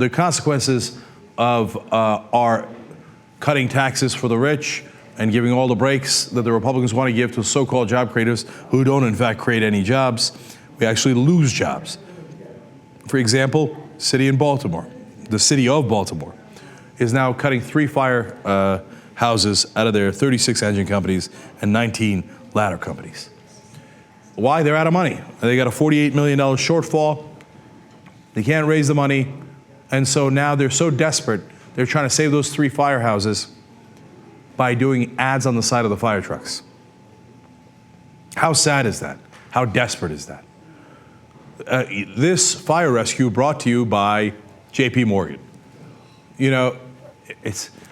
the consequences of our cutting taxes for the rich and giving all the breaks that the Republicans want to give to so-called job creators who don't in fact create any jobs, we actually lose jobs. For example, the city of Baltimore is now cutting 3 firehouses out of their 36 engine companies and 19 ladder companies. Why? They're out of money. They got a $48 million shortfall. They can't raise the money. And so now they're so desperate, they're trying to save those 3 firehouses by doing ads on the side of the fire trucks. How sad is that? How desperate is that? This fire rescue brought to you by JP Morgan. You know,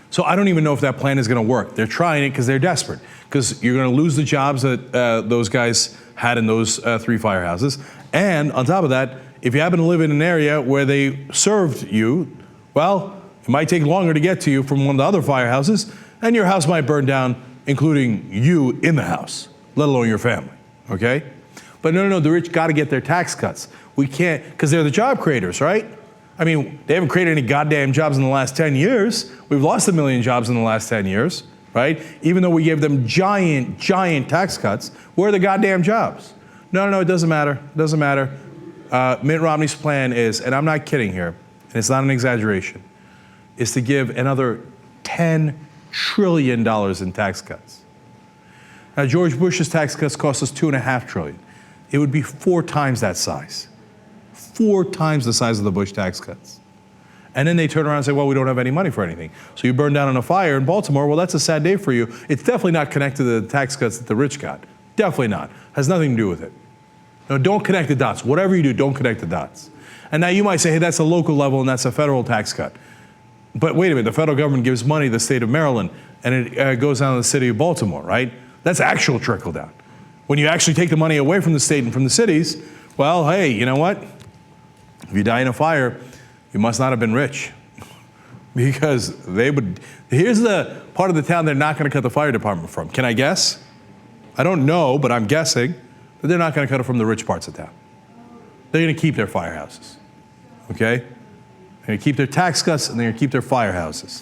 so I don't even know if that plan is going to work. They're trying it because they're desperate, because you're going to lose the jobs that those guys had in those 3 firehouses. And on top of that, if you happen to live in an area where they served you, well, it might take longer to get to you from one of the other firehouses, and your house might burn down, including you in the house, let alone your family, okay? But no, the rich got to get their tax cuts. We can't, because they're the job creators, right? I mean, they haven't created any goddamn jobs in the last 10 years. We've lost 1 million jobs in the last 10 years, right? Even though we gave them giant tax cuts, where are the goddamn jobs? No, it doesn't matter. It doesn't matter. Mitt Romney's plan is, and I'm not kidding here, and it's not an exaggeration, is to give another $10 trillion in tax cuts. Now, George Bush's tax cuts cost us $2.5 trillion. It would be 4 times that size. 4 times the size of the Bush tax cuts. And then they turn around and say, well, we don't have any money for anything. So you burn down in a fire in Baltimore, well, that's a sad day for you. It's definitely not connected to the tax cuts that the rich got. Definitely not. Has nothing to do with it. No, don't connect the dots. Whatever you do, don't connect the dots. And now you might say, hey, that's a local level and that's a federal tax cut. But wait a minute, the federal government gives money to the state of Maryland and it goes down to the city of Baltimore, right? That's actual trickle down. When you actually take the money away from the state and from the cities, well, hey, you know what? If you die in a fire, you must not have been rich. Because they would, here's the part of the town they're not going to cut the fire department from. Can I guess? I don't know, but I'm guessing that they're not going to cut it from the rich parts of town. They're going to keep their firehouses, okay? They're going to keep their tax cuts and they're going to keep their firehouses.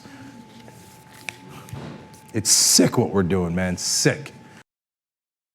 It's sick what we're doing, man, sick.